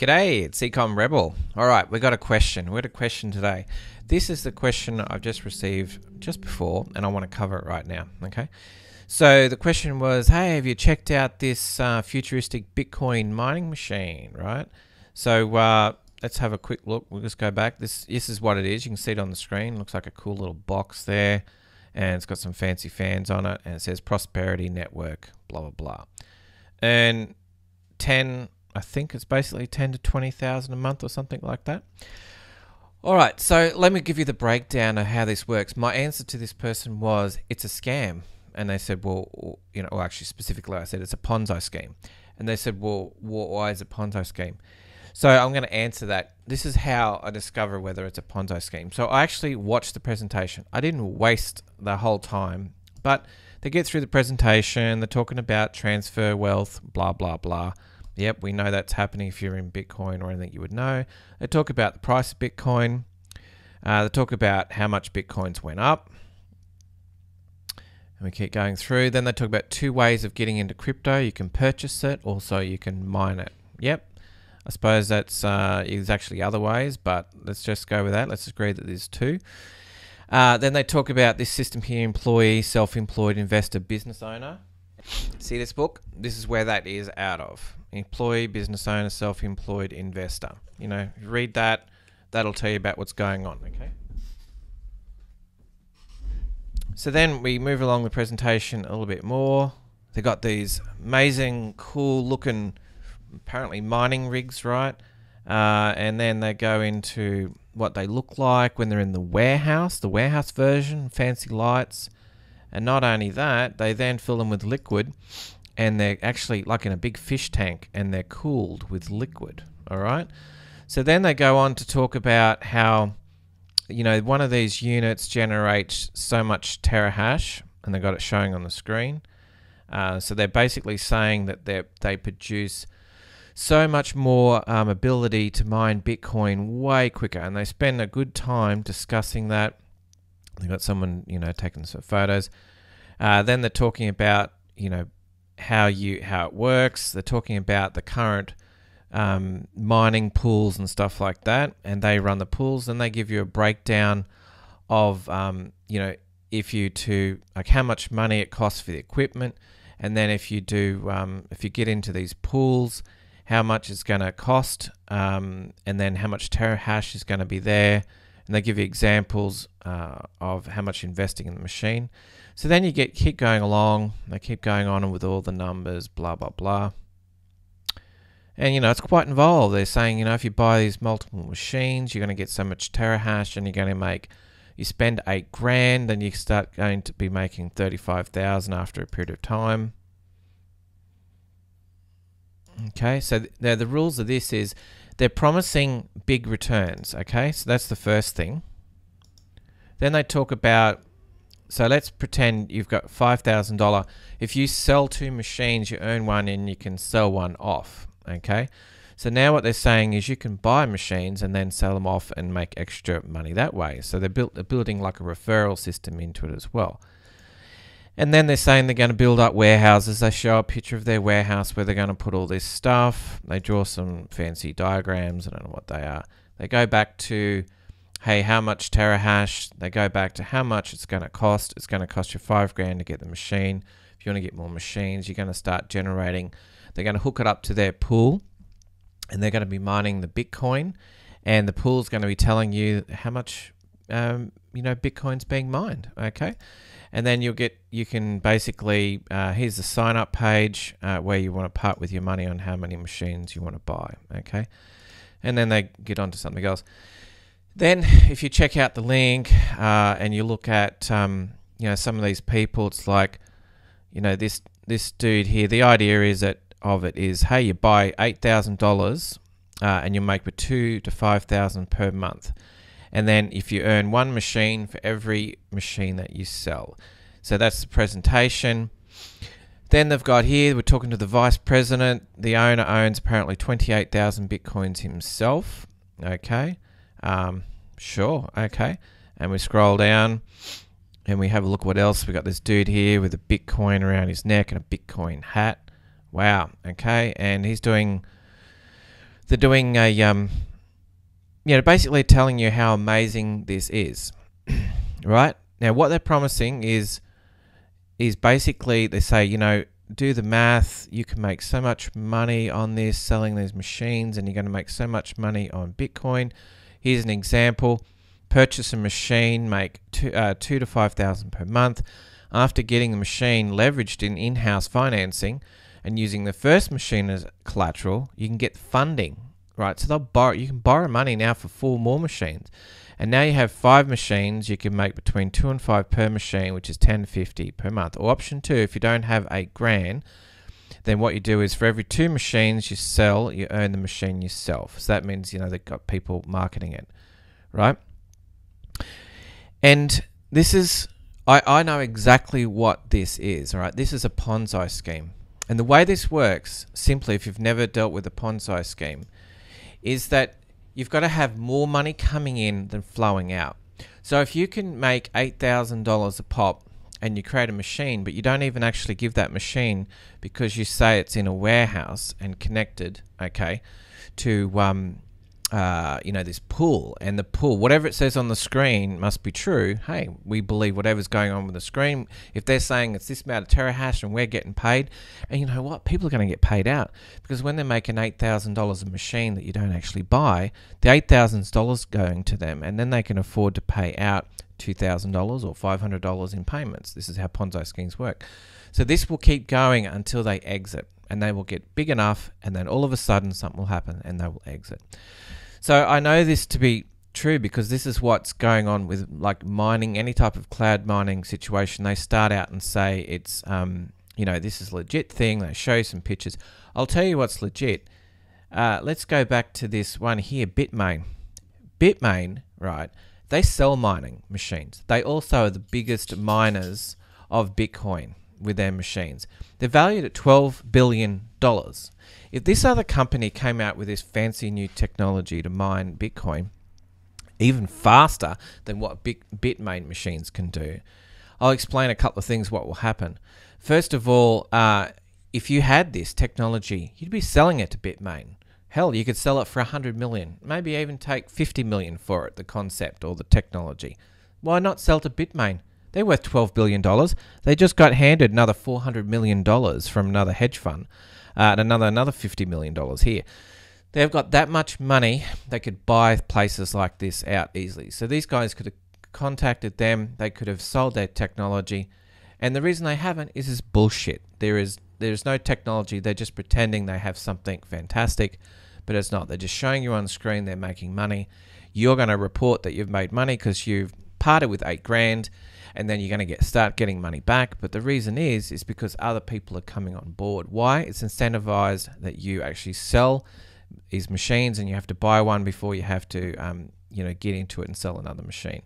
G'day, it's Ecom Rebel. All right, we got a question. We got a question today. This is the question I've just received just before, and I want to cover it right now. Okay. So the question was, hey, have you checked out this futuristic Bitcoin mining machine? Right. So let's have a quick look. We'll just go back. This is what it is. You can see it on the screen. Looks like a cool little box there, and it's got some fancy fans on it, and it says Prosperity Network. Blah blah blah. And I think it's basically 10 to 20,000 a month or something like that. All right, so let me give you the breakdown of how this works. My answer to this person was, it's a scam. And they said, well, or actually specifically I said it's a Ponzi scheme. And they said, well, why is it a Ponzi scheme? So I'm going to answer that. This is how I discover whether it's a Ponzi scheme. So I actually watched the presentation. I didn't waste the whole time, but they get through the presentation. They're talking about transfer wealth, blah, blah, blah. Yep, we know that's happening if you're in Bitcoin or anything you would know. They talk about the price of Bitcoin. They talk about how much Bitcoins went up. And we keep going through. Then they talk about two ways of getting into crypto. You can purchase it, also you can mine it. Yep, I suppose that's is actually other ways, but let's just go with that. Let's agree that there's two. Then they talk about this system here, employee, self-employed, investor, business owner. See this book? This is where that is out of. Employee, business owner, self-employed, investor. You know, if you read that, that'll tell you about what's going on, okay? So then we move along the presentation a little bit more. They've got these amazing, cool looking, apparently mining rigs, right? And then they go into what they look like when they're in the warehouse version, fancy lights. And not only that, they then fill them with liquid, and they're actually like in a big fish tank, and they're cooled with liquid, all right? So then they go on to talk about how, one of these units generates so much terahash, and they got it showing on the screen. So they're basically saying that they produce so much more ability to mine Bitcoin way quicker, and they spend a good time discussing that. They've got someone, taking some photos. Then they're talking about, how it works. They're talking about the current mining pools and stuff like that. And they run the pools, and they give you a breakdown of, if you how much money it costs for the equipment. And then if you get into these pools, how much it's going to cost, and then how much terahash is going to be there. And they give you examples of how much investing in the machine. So then you keep going along. They keep going on with all the numbers, blah, blah, blah. And, it's quite involved. They're saying, if you buy these multiple machines, you're going to get so much terahash, and you're going to you spend $8,000, then you start going to be making 35,000 after a period of time. Okay, so the rules of this is, they're promising big returns, okay? So that's the first thing. Then they talk about, so let's pretend you've got $5,000. If you sell two machines, you earn one and you can sell one off, okay? So now what they're saying is you can buy machines and then sell them off and make extra money that way. So they're building like a referral system into it as well. And then they're saying they're going to build up warehouses. They show a picture of their warehouse where they're going to put all this stuff. They draw some fancy diagrams. I don't know what they are. They go back to, hey, how much terahash? They go back to how much it's going to cost. It's going to cost you $5,000 to get the machine. If you want to get more machines, you're going to start generating. They're going to hook it up to their pool, and they're going to be mining the Bitcoin. And the pool's going to be telling you how much, Bitcoin's being mined, okay? And then you can basically, here's the sign up page where you want to part with your money on how many machines you want to buy, okay? And then they get on to something else. Then if you check out the link and you look at, some of these people, it's like, this dude here, the idea is hey, you buy $8,000 and you make with $2,000 to $5,000 per month. And then if you earn one machine for every machine that you sell. So that's the presentation. Then they've got here, we're talking to the vice president. The owner owns apparently 28,000 Bitcoins himself. Okay. Sure. Okay. And we scroll down and we have a look what else. We got this dude here with a Bitcoin around his neck and a Bitcoin hat. Wow. Okay. And he's doing they're doing a basically telling you how amazing this is, right? Now, what they're promising is basically they say, do the math. You can make so much money on this, selling these machines, and you're going to make so much money on Bitcoin. Here's an example. Purchase a machine, make $2,000 to $5,000 per month. After getting the machine leveraged in in-house financing and using the first machine as collateral, you can get funding, right? So you can borrow money now for 4 more machines. And now you have 5 machines. You can make between 2 and 5 per machine, which is $10 to $50 per month. Or option 2, if you don't have $8,000, then what you do is for every 2 machines you sell, you earn the machine yourself. So that means, they've got people marketing it, right? And this is, I know exactly what this is, all right? This is a Ponzi scheme. And the way this works, simply, if you've never dealt with a Ponzi scheme, is that you've got to have more money coming in than flowing out. So if you can make $8,000 a pop and you create a machine, but you don't even actually give that machine because you say it's in a warehouse and connected, okay, to this pool, and the pool, whatever it says on the screen must be true. Hey, we believe whatever's going on with the screen. If they're saying it's this amount of terahash and we're getting paid, and you know what, people are going to get paid out, because when they're making $8,000 a machine that you don't actually buy, the $8,000 going to them, and then they can afford to pay out $2,000 or $500 in payments. This is how Ponzi schemes work. So this will keep going until they exit, and they will get big enough, and then all of a sudden something will happen and they will exit. So I know this to be true because this is what's going on with like mining, any type of cloud mining situation. They start out and say it's, this is a legit thing. They show you some pictures. I'll tell you what's legit. Let's go back to this one here, Bitmain. Bitmain, right, they sell mining machines. They also are the biggest miners of Bitcoin with their machines. They're valued at $12 billion. If this other company came out with this fancy new technology to mine Bitcoin even faster than what Bitmain machines can do, I'll explain a couple of things what will happen. First of all, if you had this technology, you'd be selling it to Bitmain. Hell, you could sell it for 100 million, maybe even take 50 million for it, the concept or the technology. Why not sell to Bitmain? They're worth $12 billion. They just got handed another $400 million from another hedge fund. And another $50 million here. They've got that much money, they could buy places like this out easily. So these guys could have contacted them, they could have sold their technology, and the reason they haven't is this bullshit. There's no technology, they're just pretending they have something fantastic, but it's not. They're just showing you on screen they're making money. You're going to report that you've made money because you've parted with $8,000, and then you're going to start getting money back. But the reason is because other people are coming on board. Why? It's incentivized that you actually sell these machines, and you have to buy one before you have to get into it and sell another machine.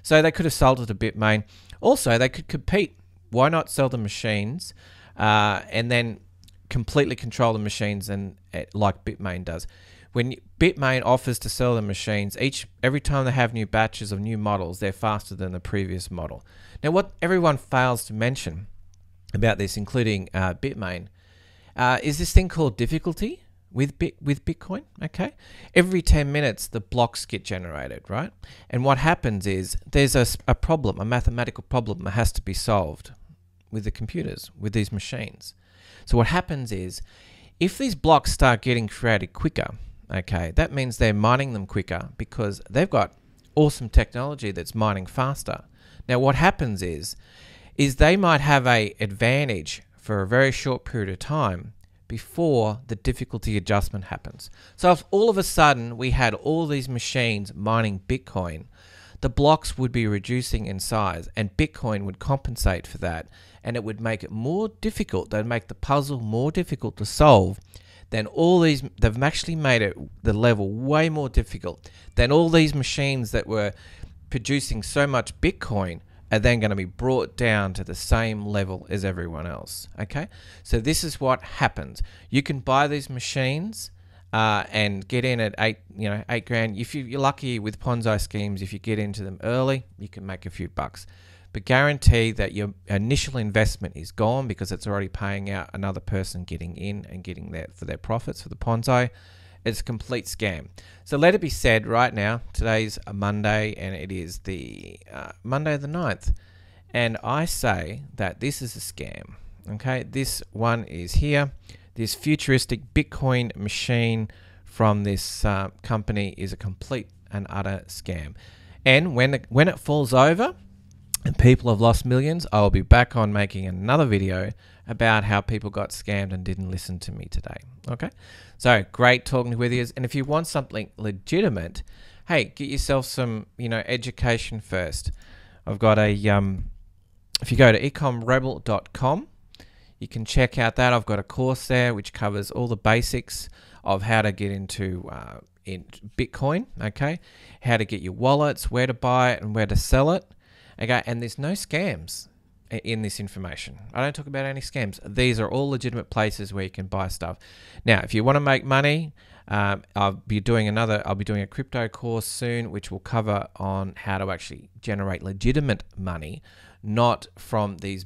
So they could have sold it to Bitmain. Also, they could compete. Why not sell the machines and then completely control the machines and like Bitmain does? When Bitmain offers to sell the machines, every time they have new batches of new models, they're faster than the previous model. Now, what everyone fails to mention about this, including Bitmain, is this thing called difficulty with Bitcoin. Okay, every 10 minutes the blocks get generated, right? And what happens is there's a problem, a mathematical problem that has to be solved with the computers, with these machines. So what happens is, if these blocks start getting created quicker, okay, that means they're mining them quicker because they've got awesome technology that's mining faster. Now what happens is they might have an advantage for a very short period of time before the difficulty adjustment happens. So if all of a sudden we had all these machines mining Bitcoin, the blocks would be reducing in size, and Bitcoin would compensate for that, and it would make it more difficult. They'd make the puzzle more difficult to solve. Then all these, they've actually made it the level way more difficult. Then all these machines that were producing so much Bitcoin are then going to be brought down to the same level as everyone else. Okay, so this is what happens. You can buy these machines and get in at $8,000. If you're lucky with Ponzi schemes, if you get into them early, you can make a few bucks. But guarantee that your initial investment is gone because it's already paying out another person getting in and getting that for their profits for the Ponzi. It's a complete scam. So let it be said right now, today's a Monday and it is the Monday the 9th. And I say that this is a scam. Okay, this one is here. This futuristic Bitcoin machine from this company is a complete and utter scam. And when it falls over and people have lost millions, I will be back on making another video about how people got scammed and didn't listen to me today. Okay, so great talking with you. And if you want something legitimate, hey, get yourself some, education first. I've got a if you go to ecomrebel.com, you can check out that. I've got a course there which covers all the basics of how to get into in Bitcoin, okay? How to get your wallets, where to buy it and where to sell it, okay? And there's no scams in this information. I don't talk about any scams. These are all legitimate places where you can buy stuff. Now, if you want to make money, I'll be doing a crypto course soon, which will cover on how to actually generate legitimate money, not from these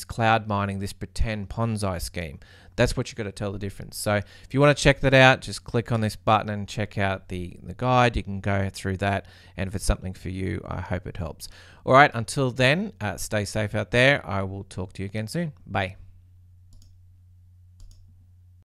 cloud mining, this pretend Ponzi scheme. That's what you've got to tell the difference. So if you want to check that out, just click on this button and check out the guide. You can go through that, and if it's something for you, I hope it helps. All right, until then, stay safe out there. I will talk to you again soon. Bye.